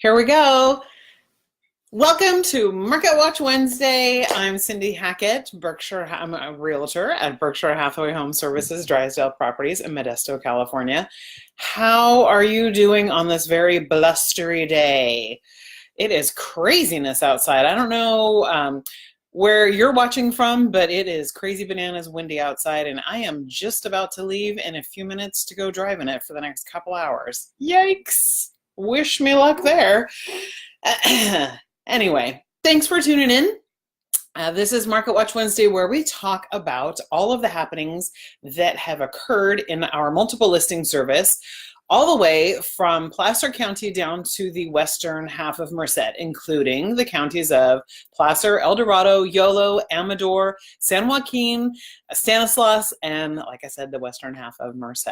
Here we go. Welcome to Market Watch Wednesday. I'm Cindy Hackett, I'm a realtor at Berkshire Hathaway Home Services, Drysdale Properties in Modesto, California. How are you doing on this very blustery day? It is craziness outside. I don't know where you're watching from, but it is crazy bananas windy outside, and I am just about to leave in a few minutes to go drive in it for the next couple hours. Yikes! Wish me luck there. Anyway, thanks for tuning in. This is Market Watch Wednesday, where we talk about all of the happenings that have occurred in our multiple listing service, all the way from Placer County down to the western half of Merced, including the counties of Placer, El Dorado, Yolo, Amador, San Joaquin, Stanislaus, and, like I said, the western half of Merced.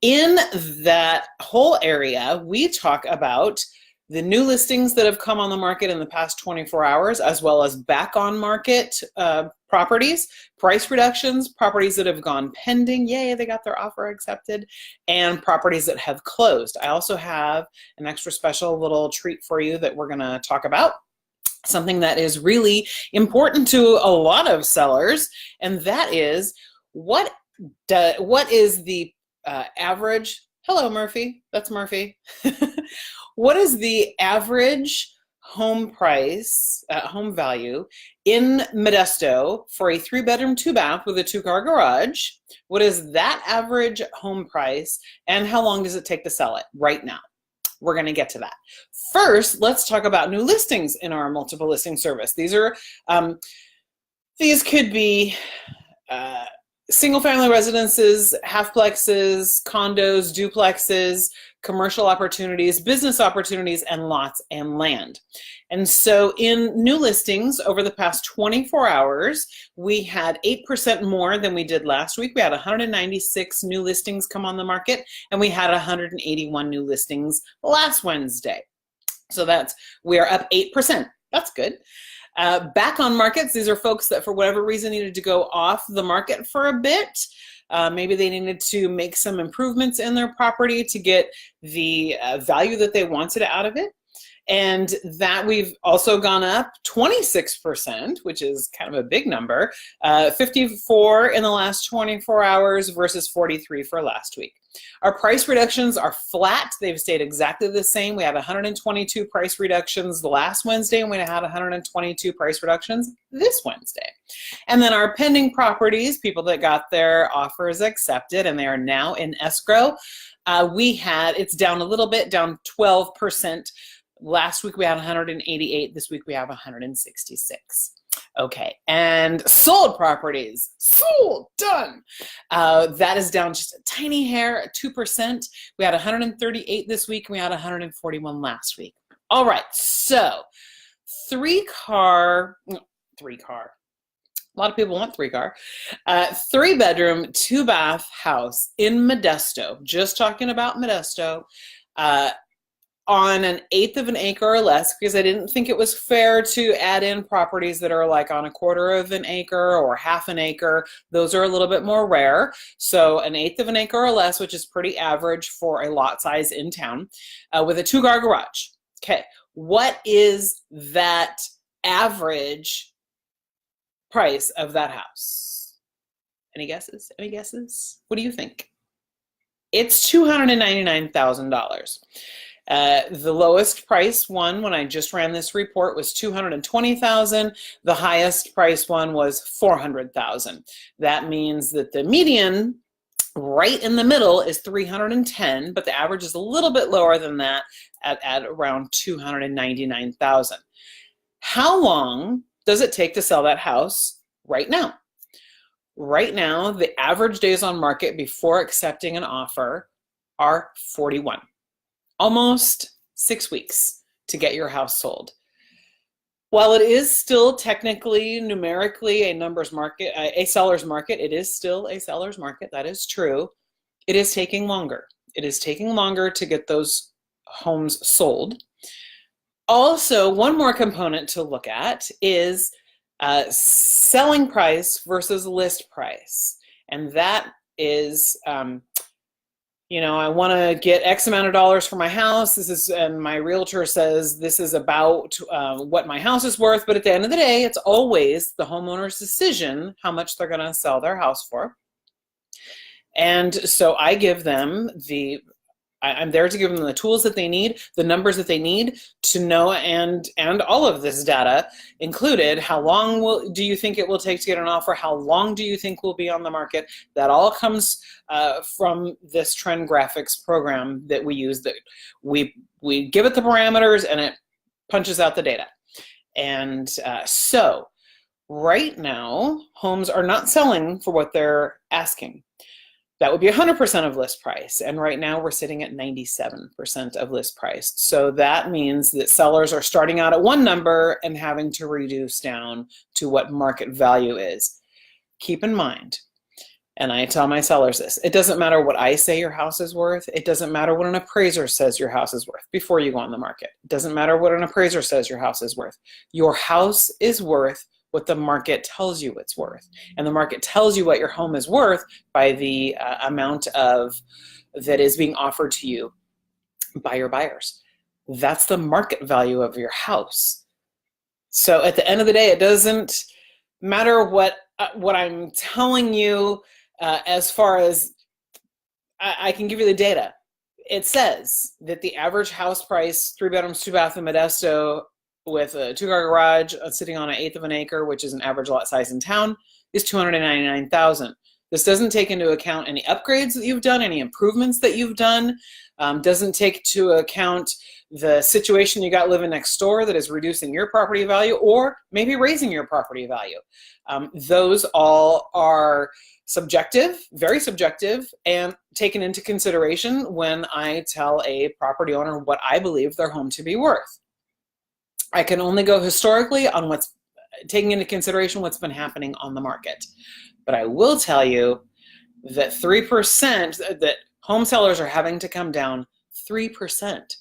In that whole area, we talk about the new listings that have come on the market in the past 24 hours, as well as back on market properties, price reductions, properties that have gone pending, yay, they got their offer accepted, and properties that have closed. I also have an extra special little treat for you that we're gonna talk about, something that is really important to a lot of sellers, and that is what is the average, hello Murphy, that's Murphy. What is the average home price, home value in Modesto for a 3-bedroom, 2-bath with a 2-car garage? What is that average home price, and how long does it take to sell it right now? We're going to get to that. First, let's talk about new listings in our multiple listing service. These could be single-family residences, halfplexes, condos, duplexes, commercial opportunities, business opportunities, and lots and land. And so in new listings over the past 24 hours, we had 8% more than we did last week. We had 196 new listings come on the market, and we had 181 new listings last Wednesday. So we are up 8%. That's good. Back on markets, these are folks that for whatever reason needed to go off the market for a bit. Maybe they needed to make some improvements in their property to get the value that they wanted out of it. And that we've also gone up 26%, which is kind of a big number, 54 in the last 24 hours versus 43 for last week. Our price reductions are flat. They've stayed exactly the same. We had 122 price reductions last Wednesday, and we had 122 price reductions this Wednesday. And then our pending properties, people that got their offers accepted and they are now in escrow, it's down a little bit, down 12%. Last week we had 188. This week we have 166. Okay, and sold properties, sold, done. That is down just a tiny hair, 2%. We had 138 this week, and we had 141 last week. All right, so three-car, a lot of people want 3-car, 3-bedroom, 2-bath house in Modesto, just talking about Modesto, on an 1/8 of an acre or less, because I didn't think it was fair to add in properties that are like on 1/4 of an acre or half an acre. Those are a little bit more rare. So an 1/8 of an acre or less, which is pretty average for a lot size in town, with a 2-car garage. Okay, what is that average price of that house? Any guesses? Any guesses? What do you think? It's $299,000. The lowest price one when I just ran this report was $220,000. The highest price one was $400,000. That means that the median right in the middle is $310,000, but the average is a little bit lower than that at around $299,000. How long does it take to sell that house right now? Right now, the average days on market before accepting an offer are 41. Almost 6 weeks to get your house sold. While it is still technically, numerically a numbers market, a seller's market, it is still a seller's market, that is true. It is taking longer. It is taking longer to get those homes sold. Also, one more component to look at is selling price versus list price. And that is I want to get X amount of dollars for my house. And my realtor says this is about what my house is worth. But at the end of the day, it's always the homeowner's decision how much they're going to sell their house for. And so I give them I'm there to give them the tools that they need, the numbers that they need to know, and all of this data included. How long do you think it will take to get an offer? How long do you think we'll be on the market? That all comes from this Trend Graphics program that we use. That we give it the parameters and it punches out the data. And so right now, homes are not selling for what they're asking. That would be 100% of list price. And right now we're sitting at 97% of list price. So that means that sellers are starting out at one number and having to reduce down to what market value is. Keep in mind, and I tell my sellers this, it doesn't matter what I say your house is worth. It doesn't matter what an appraiser says your house is worth before you go on the market. It doesn't matter what an appraiser says your house is worth. Your house is worth what the market tells you it's worth. And the market tells you what your home is worth by the amount that is being offered to you by your buyers. That's the market value of your house. So at the end of the day, it doesn't matter what I'm telling you as far as I can give you the data. It says that the average house price, 3 bedrooms, 2 bath in Modesto, with a 2-car garage sitting on 1/8 of an acre, which is an average lot size in town, is $299,000. This doesn't take into account any upgrades that you've done, any improvements that you've done, doesn't take into account the situation you got living next door that is reducing your property value or maybe raising your property value. Those all are subjective, very subjective, and taken into consideration when I tell a property owner what I believe their home to be worth. I can only go historically on what's taking into consideration what's been happening on the market. But I will tell you that 3%, that home sellers are having to come down 3%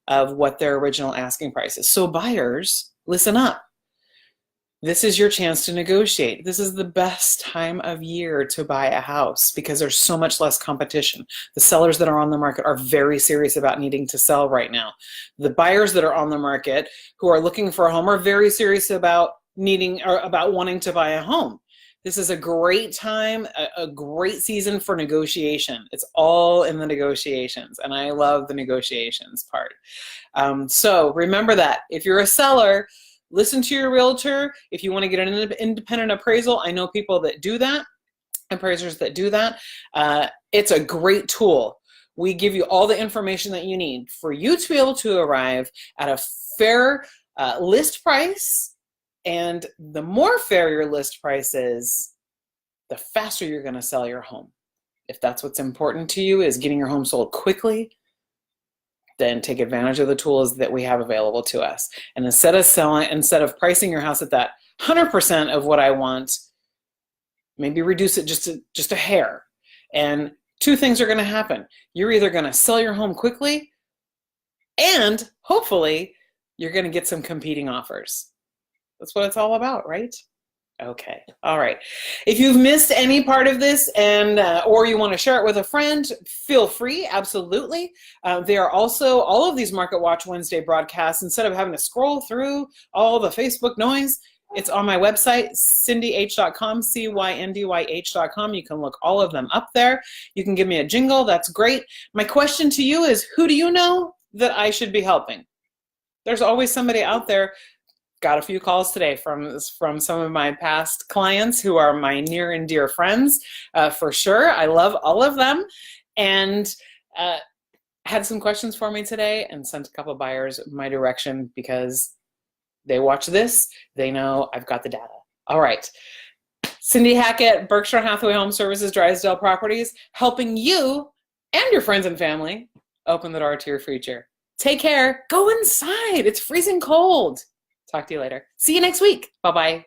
of what their original asking price is. So buyers, listen up. This is your chance to negotiate. This is the best time of year to buy a house because there's so much less competition. The sellers that are on the market are very serious about needing to sell right now. The buyers that are on the market who are looking for a home are very serious about wanting to buy a home. This is a great time, a great season for negotiation. It's all in the negotiations, and I love the negotiations part. So remember that. If you're a seller, listen to your realtor. If you want to get an independent appraisal, I know people that do that, appraisers that do that. It's a great tool. We give you all the information that you need for you to be able to arrive at a fair list price. And the more fair your list price is, the faster you're going to sell your home. If that's what's important to you, is getting your home sold quickly, then take advantage of the tools that we have available to us. And instead of pricing your house at that 100% of what I want, maybe reduce it just a hair. And two things are going to happen. You're either going to sell your home quickly, and hopefully you're going to get some competing offers. That's what it's all about, right? Okay. All right. If you've missed any part of this or you want to share it with a friend, feel free. Absolutely. There are also all of these Market Watch Wednesday broadcasts. Instead of having to scroll through all the Facebook noise, it's on my website, cyndyh.com, cyndyh.com. You can look all of them up there. You can give me a jingle. That's great. My question to you is, who do you know that I should be helping? There's always somebody out there. Got a few calls today from some of my past clients who are my near and dear friends, for sure. I love all of them, and had some questions for me today and sent a couple of buyers my direction because they watch this. They know I've got the data. All right. Cyndy Hackett, Berkshire Hathaway Home Services, Drysdale Properties, helping you and your friends and family open the door to your future. Take care. Go inside. It's freezing cold. Talk to you later. See you next week. Bye-bye.